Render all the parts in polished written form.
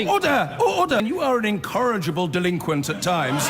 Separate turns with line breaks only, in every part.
Order! Order! You are an incorrigible delinquent at times.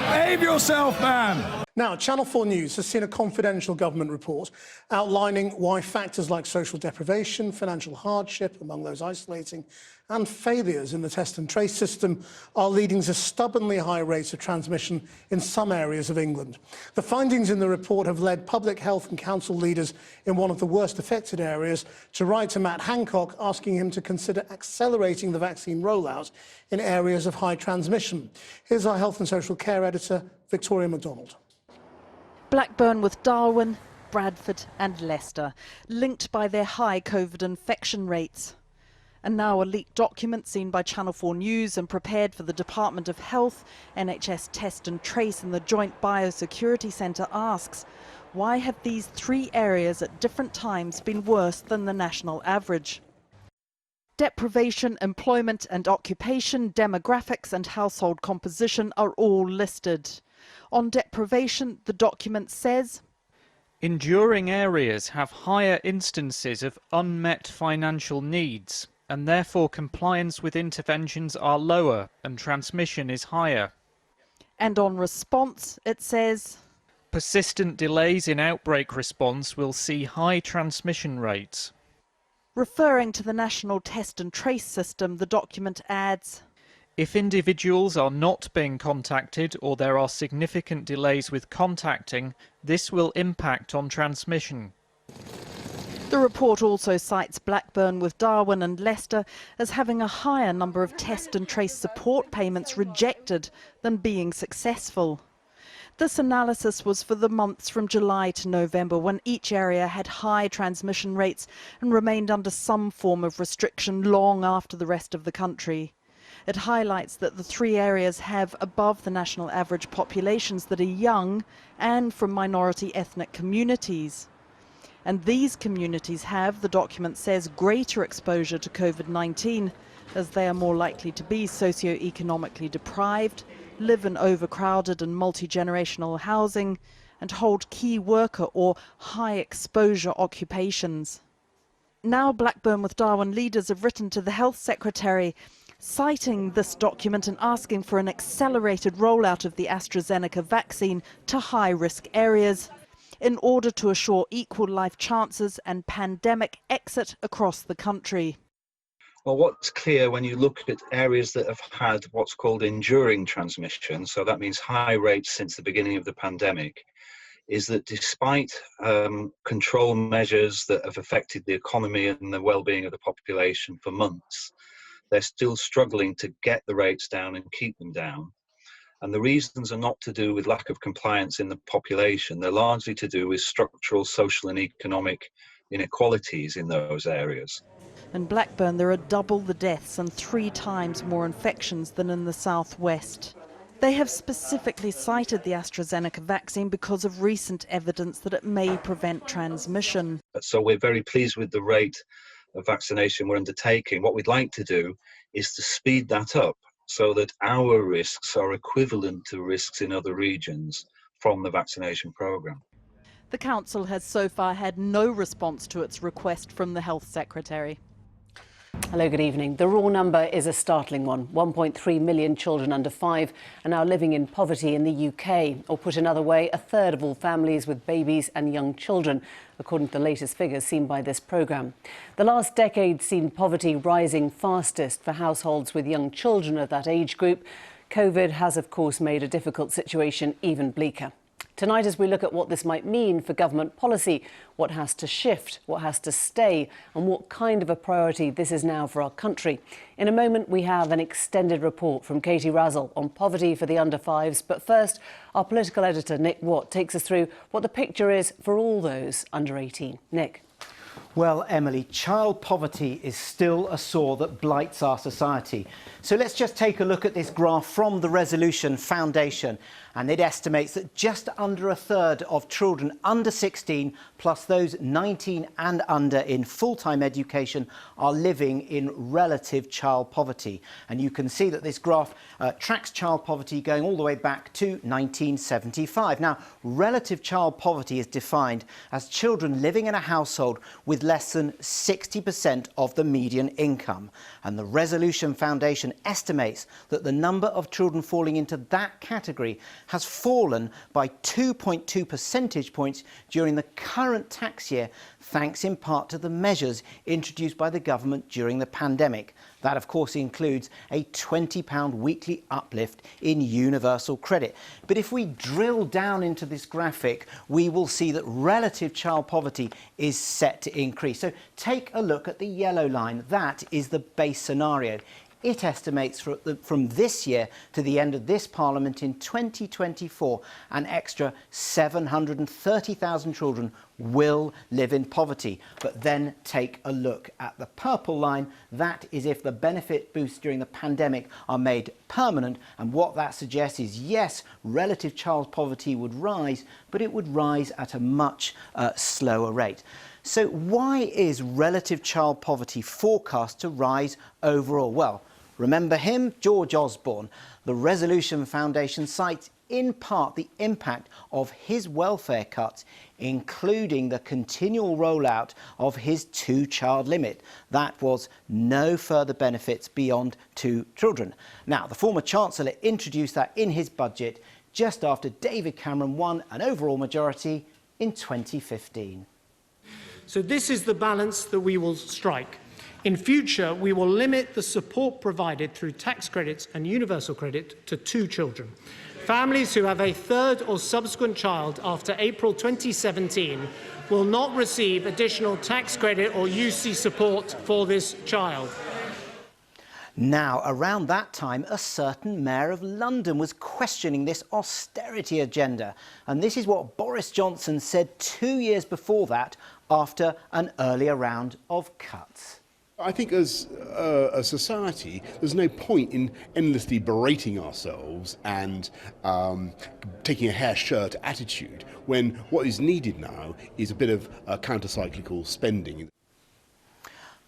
Behave yourself, man!
Now, Channel 4 News has seen a confidential government report outlining why factors like social deprivation, financial hardship among those isolating, and failures in the test and trace system are leading to stubbornly high rates of transmission in some areas of England. The findings in the report have led public health and council leaders in one of the worst affected areas to write to Matt Hancock asking him to consider accelerating the vaccine rollout in areas of high transmission. Here's our health and social care editor, Victoria MacDonald.
Blackburn with Darwin, Bradford and Leicester, linked by their high COVID infection rates. And now a leaked document seen by Channel 4 News and prepared for the Department of Health, NHS Test and Trace and the Joint Biosecurity Centre asks, why have these three areas at different times been worse than the national average? Deprivation, employment and occupation, demographics and household composition are all listed. On deprivation, the document says,
enduring areas have higher instances of unmet financial needs, and therefore compliance with interventions are lower and transmission is higher.
And on response, it says,
persistent delays in outbreak response will see high transmission rates.
Referring to the National Test and Trace system, the document adds,
if individuals are not being contacted or there are significant delays with contacting, this will impact on transmission.
The report also cites Blackburn with Darwin and Leicester as having a higher number of test and trace support payments rejected than being successful. This analysis was for the months from July to November, when each area had high transmission rates and remained under some form of restriction long after the rest of the country. It highlights that the three areas have above the national average populations that are young and from minority ethnic communities. And these communities have, the document says, greater exposure to COVID-19 as they are more likely to be socio-economically deprived, live in overcrowded and multi-generational housing, and hold key worker or high exposure occupations. Now Blackburn with Darwin leaders have written to the Health Secretary citing this document and asking for an accelerated rollout of the AstraZeneca vaccine to high-risk areas in order to assure equal life chances and pandemic exit across the country.
Well, what's clear when you look at areas that have had what's called enduring transmission, so that means high rates since the beginning of the pandemic, is that despite control measures that have affected the economy and the well-being of the population for months, they're still struggling to get the rates down and keep them down. And the reasons are not to do with lack of compliance in the population. They're largely to do with structural, social and economic inequalities in those areas.
In Blackburn, there are double the deaths and 3 times more infections than in the southwest. They have specifically cited the AstraZeneca vaccine because of recent evidence that it may prevent transmission.
So we're very pleased with the rate of vaccination we're undertaking. What we'd like to do is to speed that up so that our risks are equivalent to risks in other regions from the vaccination programme.
The council has so far had no response to its request from the Health Secretary.
Hello, good evening. The raw number is a startling one. 1.3 million children under 5 are now living in poverty in the UK. Or put another way, a third of all families with babies and young children, according to the latest figures seen by this programme. The last decade's seen poverty rising fastest for households with young children of that age group. COVID has, of course, made a difficult situation even bleaker. Tonight, as we look at what this might mean for government policy, what has to shift, what has to stay, and what kind of a priority this is now for our country. In a moment, we have an extended report from Katie Razzle on poverty for the under-5s. But first, our political editor, Nick Watt, takes us through what the picture is for all those under 18. Nick.
Well, Emily, child poverty is still a sore that blights our society. So let's just take a look at this graph from the Resolution Foundation. And it estimates that just under a third of children under 16, plus those 19 and under in full-time education, are living in relative child poverty. And you can see that this graph tracks child poverty going all the way back to 1975. Now, relative child poverty is defined as children living in a household with less than 60% of the median income. And the Resolution Foundation estimates that the number of children falling into that category has fallen by 2.2 percentage points during the current tax year, thanks in part to the measures introduced by the government during the pandemic. That, of course, includes a £20 weekly uplift in universal credit. But if we drill down into this graphic, we will see that relative child poverty is set to increase. So take a look at the yellow line. That is the base scenario. It estimates from this year to the end of this Parliament in 2024, an extra 730,000 children will live in poverty. But then take a look at the purple line. That is if the benefit boosts during the pandemic are made permanent. And what that suggests is, yes, relative child poverty would rise, but it would rise at a much slower rate. So why is relative child poverty forecast to rise overall? Well, remember him, George Osborne. The Resolution Foundation cites in part the impact of his welfare cuts, including the continual rollout of his two-child limit. That was no further benefits beyond 2 children. Now, the former Chancellor introduced that in his budget just after David Cameron won an overall majority in 2015.
So this is the balance that we will strike. In future, we will limit the support provided through tax credits and universal credit to 2 children. Families who have a third or subsequent child after April 2017 will not receive additional tax credit or UC support for this child.
Now, around that time, a certain Mayor of London was questioning this austerity agenda. And this is what Boris Johnson said 2 years before that, after an earlier round of cuts.
I think as a society, there's no point in endlessly berating ourselves and taking a hair-shirt attitude when what is needed now is a bit of counter-cyclical spending.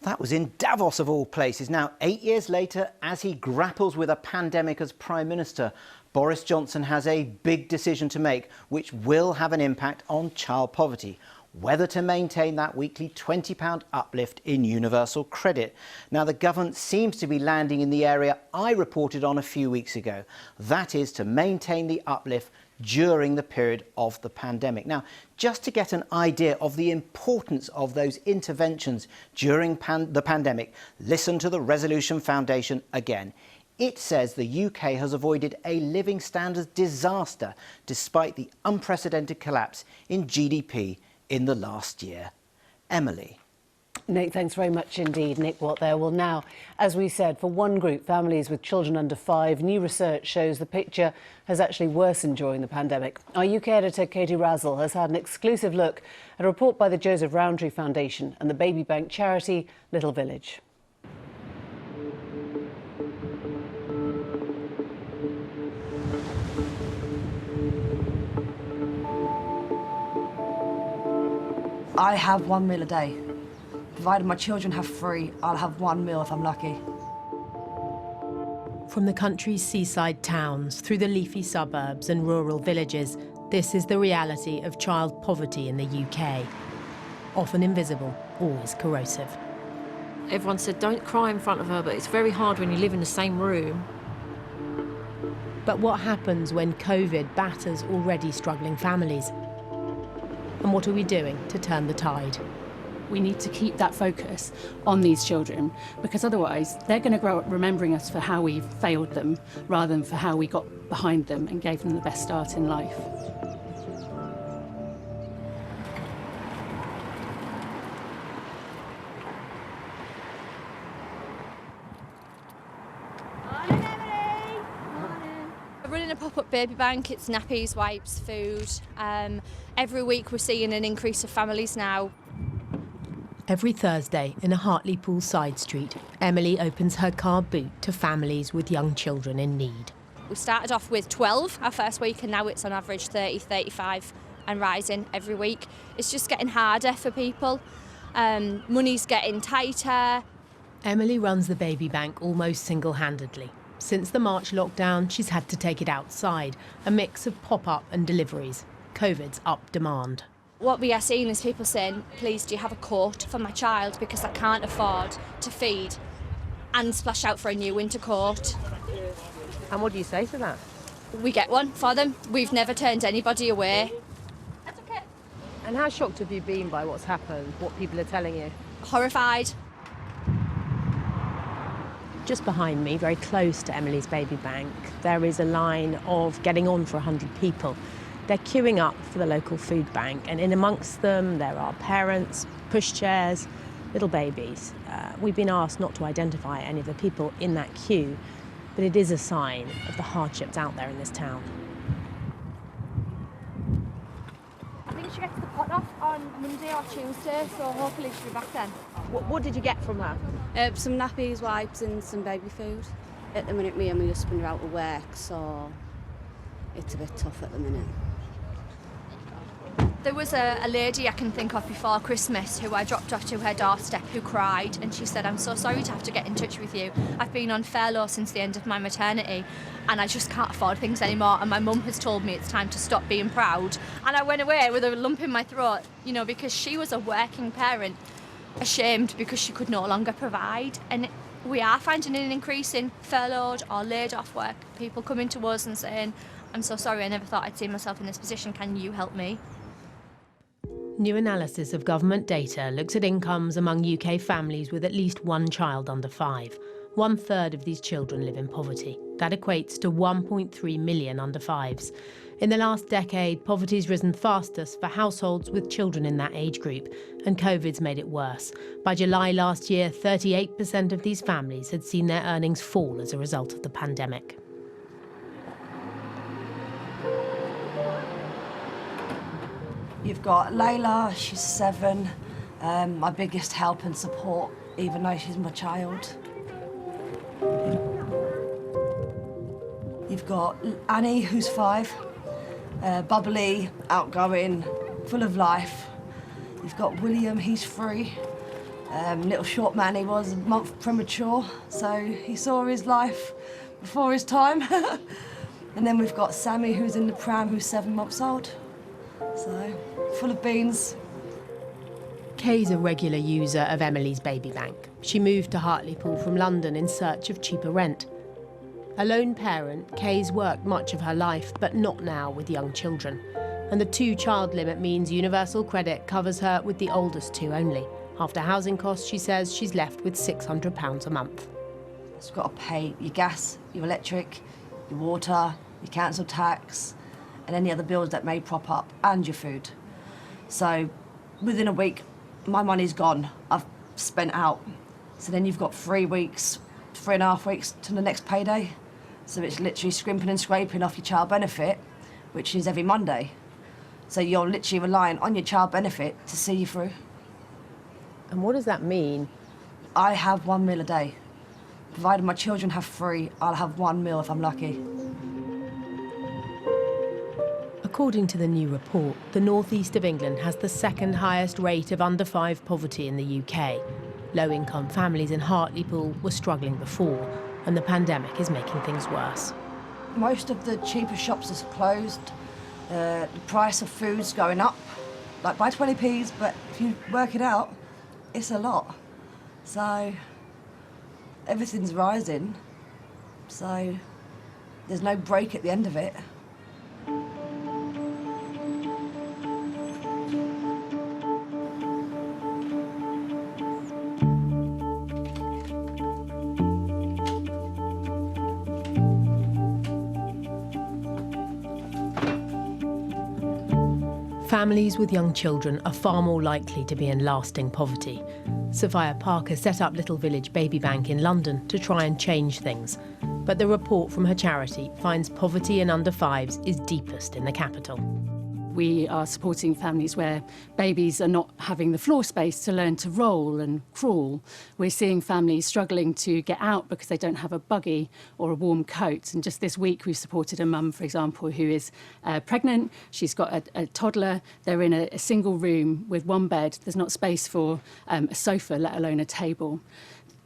That was in Davos, of all places. Now, 8 years later, as he grapples with a pandemic as Prime Minister, Boris Johnson has a big decision to make, which will have an impact on child poverty. Whether to maintain that weekly £20 uplift in universal credit. Now, the government seems to be landing in the area I reported on a few weeks ago. That is to maintain the uplift during the period of the pandemic. Now, just to get an idea of the importance of those interventions during the pandemic, listen to the Resolution Foundation again. It says the UK has avoided a living standards disaster despite the unprecedented collapse in GDP in the last year. Emily.
Nick, thanks very much indeed. Nick Watt there. Well, now, as we said, for one group, families with children under 5, new research shows the picture has actually worsened during the pandemic. Our UK editor, Katie Razzle, has had an exclusive look at a report by the Joseph Rowntree Foundation and the baby bank charity Little Village.
I have 1 meal a day. Provided my children have 3, I'll have 1 meal if I'm lucky.
From the country's seaside towns, through the leafy suburbs and rural villages, this is the reality of child poverty in the UK. Often invisible, always corrosive.
Everyone said, don't cry in front of her, but it's very hard when you live in the same room.
But what happens when COVID batters already struggling families? And what are we doing to turn the tide?
We need to keep that focus on these children, because otherwise they're going to grow up remembering us for how we failed them rather than for how we got behind them and gave them the best start in life.
Running a pop-up baby bank, it's nappies, wipes, food. Every week we're seeing an increase of families now.
Every Thursday in a Hartlepool side street, Emily opens her car boot to families with young children in need.
We started off with 12 our first week, and now it's on average 30, 35 and rising every week. It's just getting harder for people. Money's getting tighter.
Emily runs the baby bank almost single-handedly. Since the March lockdown, she's had to take it outside, a mix of pop-up and deliveries. COVID's up demand.
What we are seeing is people saying, please, do you have a coat for my child because I can't afford to feed and splash out for a new winter coat.
And what do you say to that?
We get one for them. We've never turned anybody away. That's okay.
And how shocked have you been by what's happened, what people are telling you?
Horrified.
Just behind me, very close to Emily's baby bank, there is a line of getting on for 100 people. They're queuing up for the local food bank, and in amongst them there are parents, pushchairs, little babies. We've been asked not to identify any of the people in that queue, but it is a sign of the hardships out there in this town.
I think she gets the pot off on Monday or Tuesday, so hopefully she'll be back then.
What did you get from her?
Some nappies, wipes and some baby food. At the minute me and my husband are out of work, so it's a bit tough at the minute.
There was a lady I can think of before Christmas who I dropped off to her doorstep who cried, and she said, I'm so sorry to have to get in touch with you. I've been on furlough since the end of my maternity and I just can't afford things anymore, and my mum has told me it's time to stop being proud. And I went away with a lump in my throat, you know, because she was a working parent, ashamed because she could no longer provide. And we are finding an increase in furloughed or laid off work. People coming to us and saying, I'm so sorry, I never thought I'd see myself in this position, can you help me?
New analysis of government data looks at incomes among UK families with at least one child under 5. 1/3 of these children live in poverty. That equates to 1.3 million under 5s. In the last decade, poverty's risen fastest for households with children in that age group, and COVID's made it worse. By July last year, 38% of these families had seen their earnings fall as a result of the pandemic.
You've got Layla, she's 7, my biggest help and support, even though she's my child. You've got Annie, who's 5, bubbly, outgoing, full of life. You've got William, he's 3. Little short man, he was a month premature, so he saw his life before his time. And then we've got Sammy, who's in the pram, who's 7 months old. So, full of beans.
Kay's a regular user of Emily's baby bank. She moved to Hartlepool from London in search of cheaper rent. A lone parent, Kay's worked much of her life, but not now with young children. And the 2-child limit means universal credit covers her with the oldest 2 only. After housing costs, she says she's left with £600 a month.
So you've got to pay your gas, your electric, your water, your council tax, and any other bills that may prop up, and your food. So within a week, my money's gone. I've spent out. So then you've got 3 weeks, 3.5 weeks to the next payday. So it's literally scrimping and scraping off your child benefit, which is every Monday. So you're literally relying on your child benefit to see you through.
And what does that mean?
I have 1 meal a day. Provided my children have 3, I'll have 1 meal if I'm lucky.
According to the new report, the northeast of England has the 2nd highest rate of under 5 poverty in the UK. Low-income families in Hartlepool were struggling before, and the pandemic is making things worse.
Most of the cheaper shops are closed. The price of food's going up, like by 20p's, but if you work it out, it's a lot. So everything's rising, so there's no break at the end of it.
Families with young children are far more likely to be in lasting poverty. Sophia Parker set up Little Village Baby Bank in London to try and change things. But the report from her charity finds poverty in under 5s is deepest in the capital.
We are supporting families where babies are not having the floor space to learn to roll and crawl. We're seeing families struggling to get out because they don't have a buggy or a warm coat. And just this week, we've supported a mum, for example, who is pregnant. She's got a toddler. They're in a single room with 1 bed. There's not space for a sofa, let alone a table.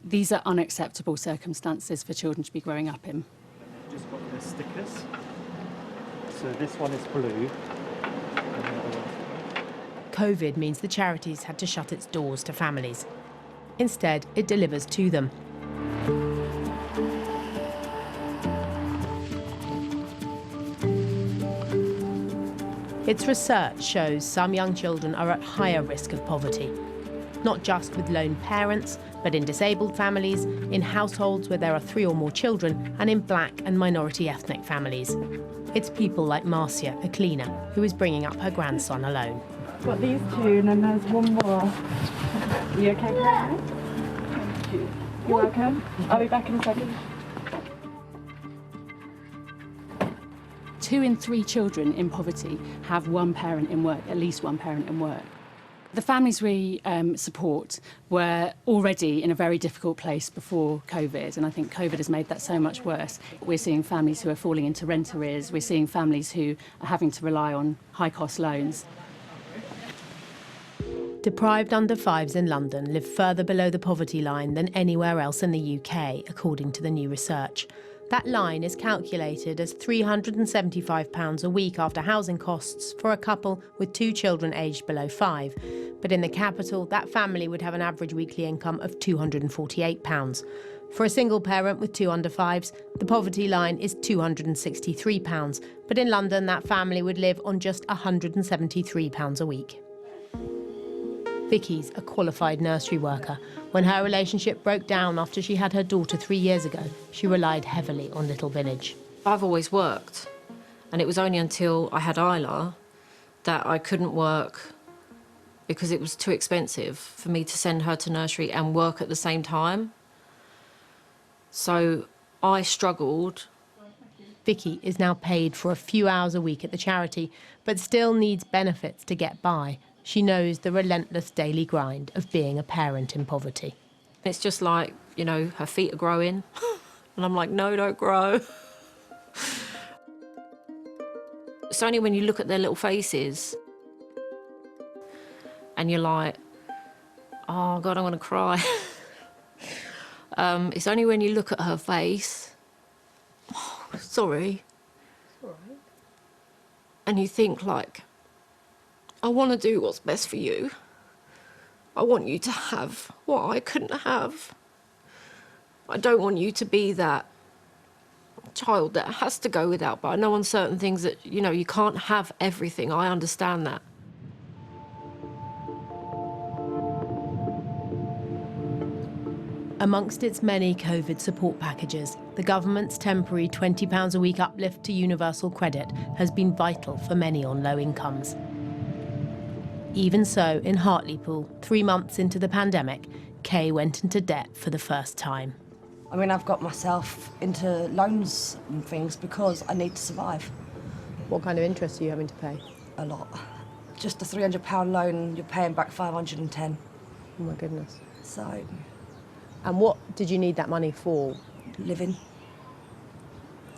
These are unacceptable circumstances for children to be growing up in.
Just got the stickers. So this one is blue.
COVID means the charity's had to shut its doors to families. Instead, it delivers to them. Its research shows some young children are at higher risk of poverty, not just with lone parents, but in disabled families, in households where there are 3 or more children, and in black and minority ethnic families. It's people like Marcia, a cleaner, who is bringing up her grandson alone.
Got these 2 and then there's 1 more. You okay, Claire? Thank you. You're welcome. I'll be back in a second.
2 in 3 children in poverty have one parent in work, at least one parent in work. The families we support were already in a very difficult place before COVID, and I think COVID has made that so much worse. We're seeing families who are falling into rent arrears, we're seeing families who are having to rely on high-cost loans.
Deprived under-5s in London live further below the poverty line than anywhere else in the UK, according to the new research. That line is calculated as £375 a week after housing costs for a couple with 2 children aged below 5. But in the capital, that family would have an average weekly income of £248. For a single parent with 2 under-5s, the poverty line is £263. But in London, that family would live on just £173 a week. Vicky's a qualified nursery worker. When her relationship broke down after she had her daughter 3 years ago, she relied heavily on Little Village.
I've always worked, and it was only until I had Isla that I couldn't work because it was too expensive for me to send her to nursery and work at the same time. So I struggled.
Vicky is now paid for a few hours a week at the charity, but still needs benefits to get by. She knows the relentless daily grind of being a parent in poverty.
It's just like, you know, her feet are growing. And I'm like, no, don't grow. It's only when you look at their little faces and you're like, oh, God, I'm going to cry. It's only when you look at her face, oh, sorry. It's all right. And you think, like, I want to do what's best for you. I want you to have what I couldn't have. I don't want you to be that child that has to go without, but I know on certain things that, you know, you can't have everything. I understand that.
Amongst its many COVID support packages, the government's temporary £20 a week uplift to universal credit has been vital for many on low incomes. Even so, in Hartlepool, 3 months into the pandemic, Kay went into debt for the first time.
I mean, I've got myself into loans and things because I need to survive.
What kind of interest are you having to pay?
A lot. Just a £300 loan, you're paying back 510.
Oh my goodness.
So.
And what did you need that money for?
Living.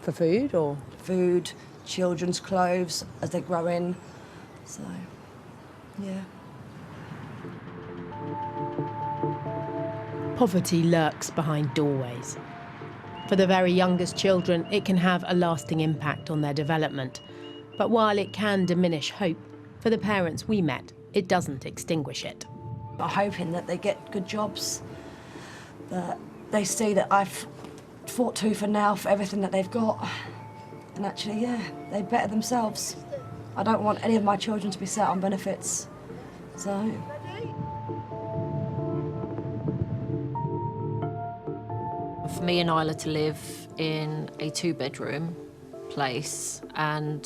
For food or?
Food, children's clothes as they grow in. So, yeah.
Poverty lurks behind doorways. For the very youngest children, it can have a lasting impact on their development. But while it can diminish hope, for the parents we met, it doesn't extinguish it.
I'm hoping that they get good jobs, that they see that I've fought tooth and nail for everything that they've got. And actually, yeah, they better themselves. I don't want any of my children to be sat on benefits, so.
For me and Isla to live in a 2-bedroom place and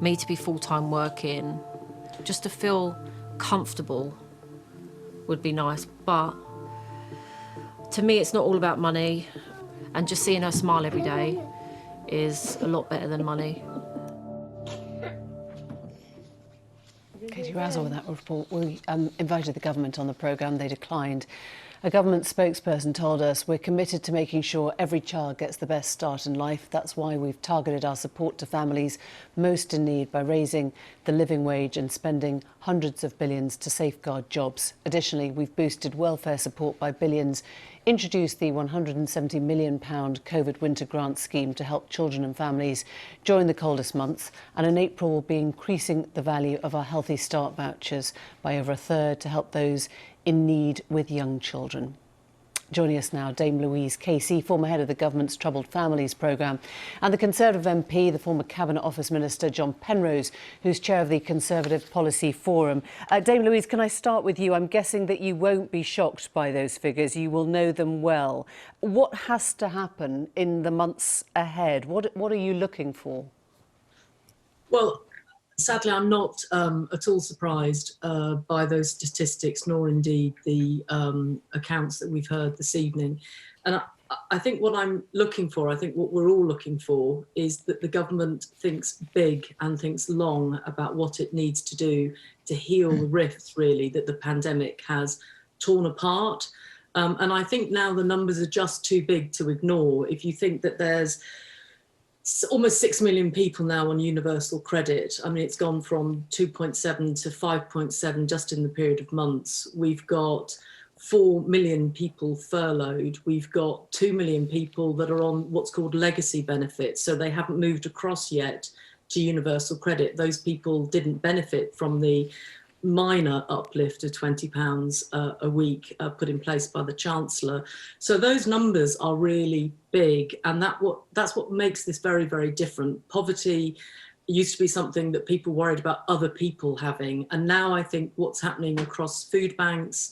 me to be full-time working, just to feel comfortable would be nice. But to me, it's not all about money, and just seeing her smile every day is a lot better than money.
Katie Razzle with that report. We invited the government on the programme, they declined. A government spokesperson told us we're committed to making sure every child gets the best start in life. That's why we've targeted our support to families most in need by raising the living wage and spending hundreds of billions to safeguard jobs. Additionally, we've boosted welfare support by billions, introduced the £170 million COVID winter grant scheme to help children and families during the coldest months, and in April we'll be increasing the value of our Healthy Start vouchers by over a third to help those in need with young children. Joining us now, Dame Louise Casey, former head of the government's Troubled Families programme, and the Conservative MP, the former Cabinet Office Minister John Penrose, who's chair of the Conservative Policy Forum. Dame Louise, can I start with you? I'm guessing that you won't be shocked by those figures. You will know them well. What has to happen in the months ahead? What are you looking for?
Well, sadly, I'm not at all surprised by those statistics, nor indeed the accounts that we've heard this evening. And I think what I'm looking for, I think what we're all looking for, is that the government thinks big and thinks long about what it needs to do to heal the rifts, really, that the pandemic has torn apart. And I think now the numbers are just too big to ignore. If you think that there's almost 6 million people now on universal credit. I mean, it's gone from 2.7 to 5.7 just in the period of months. We've got 4 million people furloughed. We've got 2 million people that are on what's called legacy benefits. So they haven't moved across yet to universal credit. Those people didn't benefit from the minor uplift of £20 a week put in place by the Chancellor. So those numbers are really big, and that's what makes this very, very different. Poverty used to be something that people worried about other people having, and now I think what's happening across food banks,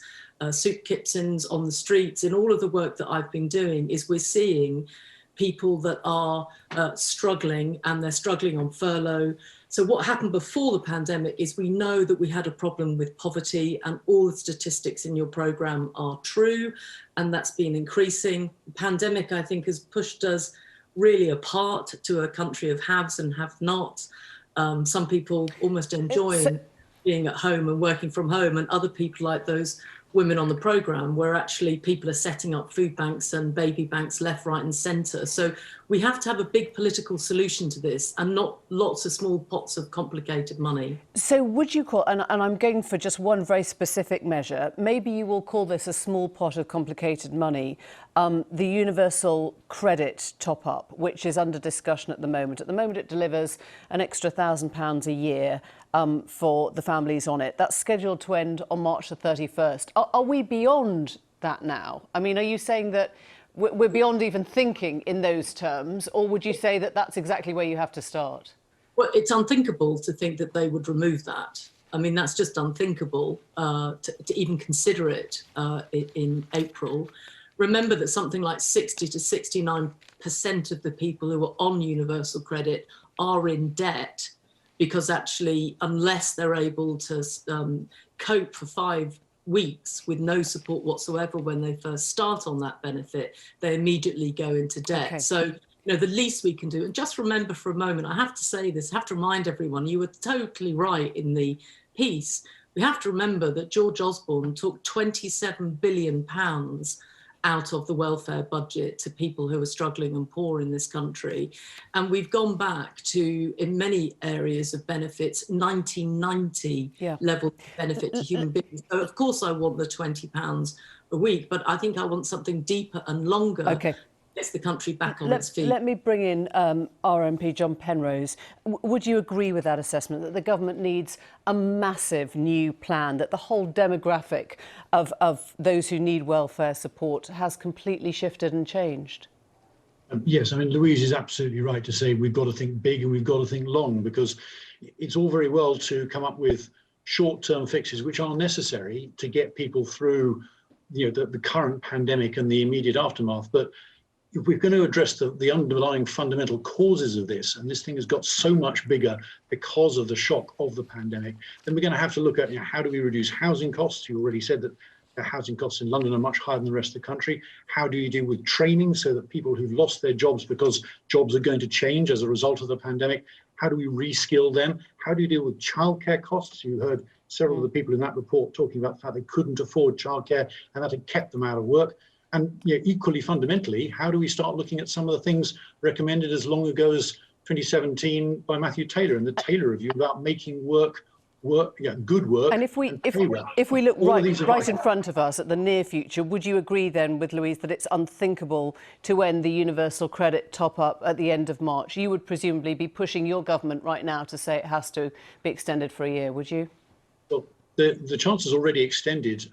soup kitchens, on the streets, in all of the work that I've been doing, is we're seeing people that are struggling, and they're struggling on furlough. So what happened before the pandemic is we know that we had a problem with poverty, and all the statistics in your programme are true, and that's been increasing. The pandemic, I think, has pushed us really apart to a country of haves and have-nots. Some people almost enjoying being at home and working from home, and other people, like those women on the programme, where actually people are setting up food banks and baby banks left, right and centre. So we have to have a big political solution to this, and not lots of small pots of complicated money.
So would you call, and I'm going for just one very specific measure, maybe you will call this a small pot of complicated money, the universal credit top-up, which is under discussion at the moment. At the moment it delivers an extra £1,000 a year for the families on it. That's scheduled to end on March the 31st. Are we beyond that now? I mean, are you saying that we're beyond even thinking in those terms, or would you say that that's exactly where you have to start?
Well, it's unthinkable to think that they would remove that. I mean, that's just unthinkable to even consider it in April. Remember that something like 60 to 69% of the people who are on universal credit are in debt, because actually, unless they're able to cope for 5 weeks with no support whatsoever when they first start on that benefit, they immediately go into debt.
Okay.
So, you know, the least we can do, and just remember for a moment, I have to say this, I have to remind everyone, you were totally right in the piece. We have to remember that George Osborne took £27 billion out of the welfare budget to people who are struggling and poor in this country. And we've gone back to, in many areas of benefits, 1990 level of benefit to human beings. So of course I want the £20 a week, but I think I want something deeper and longer.
Okay.
Gets the country back on its feet.
Let me bring in our MP John Penrose. Would you agree with that assessment, that the government needs a massive new plan, that the whole demographic of those who need welfare support has completely shifted and changed?
Yes, I mean, Louise is absolutely right to say we've got to think big and we've got to think long, because it's all very well to come up with short-term fixes which are necessary to get people through, you know, the current pandemic and the immediate aftermath. But if we're going to address the underlying fundamental causes of this, and this thing has got so much bigger because of the shock of the pandemic, then we're going to have to look at, you know, how do we reduce housing costs? You already said that the housing costs in London are much higher than the rest of the country. How do you deal with training so that people who've lost their jobs because jobs are going to change as a result of the pandemic, how do we reskill them? How do you deal with childcare costs? You heard several of the people in that report talking about the fact they couldn't afford childcare and that had kept them out of work. And equally fundamentally, how do we start looking at some of the things recommended as long ago as 2017 by Matthew Taylor and the Taylor Review about making good work.
And if we look right in front of us at the near future, would you agree then with Louise that it's unthinkable to end the universal credit top-up at the end of March? You would presumably be pushing your government right now to say it has to be extended for a year, would you?
Well, the Chancellor's already extended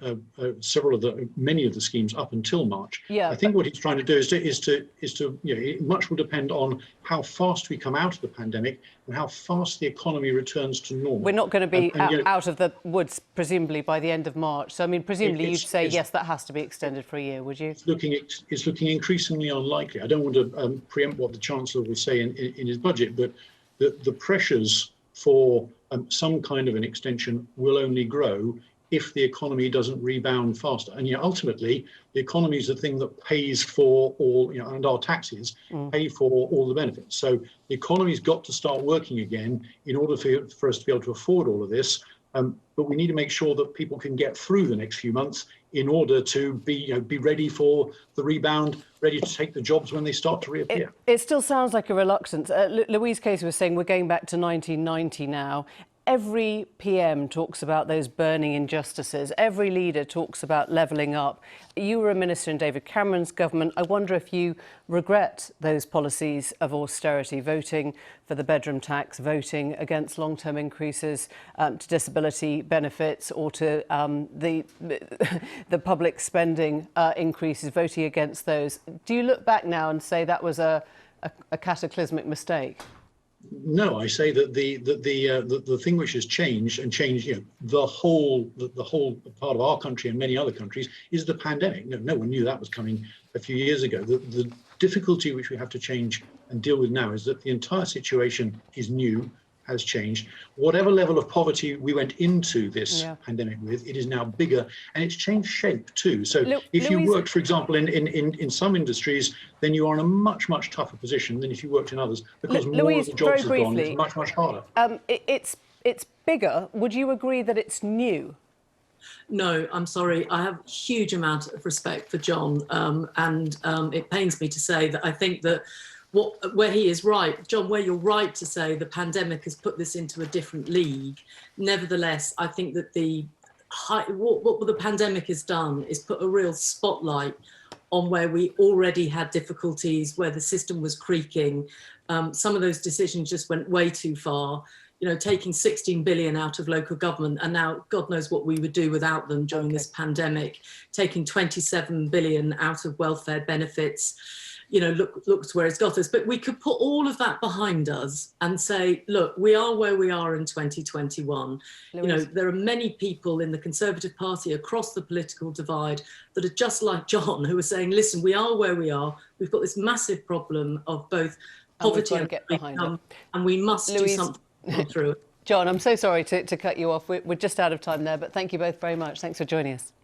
many of the schemes up until March.
Yeah,
I think what he's trying to do is to much will depend on how fast we come out of the pandemic and how fast the economy returns to normal.
We're not going to be out of the woods presumably by the end of March. So I mean, presumably you'd say yes, that has to be extended for a year, would you?
It's looking increasingly unlikely. I don't want to preempt what the Chancellor will say in his budget, but the pressures for some kind of an extension will only grow if the economy doesn't rebound faster. And ultimately, the economy is the thing that pays for all, and our taxes pay for all the benefits. So the economy's got to start working again in order for us to be able to afford all of this. But we need to make sure that people can get through the next few months in order to be ready for the rebound, ready to take the jobs when they start to reappear.
It still sounds like a reluctance. Louise Casey was saying we're going back to 1990 now. Every PM talks about those burning injustices. Every leader talks about levelling up. You were a minister in David Cameron's government. I wonder if you regret those policies of austerity, voting for the bedroom tax, voting against long-term increases to disability benefits or to the public spending increases, voting against those. Do you look back now and say that was a cataclysmic mistake?
No, I say that the thing which has changed the whole part of our country and many other countries is the pandemic. No one knew that was coming a few years ago. The difficulty which we have to change and deal with now is that the entire situation is new, has changed. Whatever level of poverty we went into this pandemic with, it is now bigger and it's changed shape too. So if you worked, for example, in some industries, then you are in a much tougher position than if you worked in others because more of the jobs have gone. It's much harder.
It's bigger. Would you agree that it's new?
No, I'm sorry. I have a huge amount of respect for John, and it pains me to say that I think that where he is right, John, where you're right to say the pandemic has put this into a different league. Nevertheless, I think that what the pandemic has done is put a real spotlight on where we already had difficulties, where the system was creaking. Some of those decisions just went way too far. Taking 16 billion out of local government, and now God knows what we would do without them during this pandemic. Taking 27 billion out of welfare benefits. Look to where it's got us. But we could put all of that behind us and say, look, we are where we are in 2021.
Louise.
There are many people in the Conservative Party across the political divide that are just like John, who are saying, listen, we are where we are. We've got this massive problem of both poverty and income, and we must do something through it.
John, I'm so sorry to cut you off. We're just out of time there, but thank you both very much. Thanks for joining us.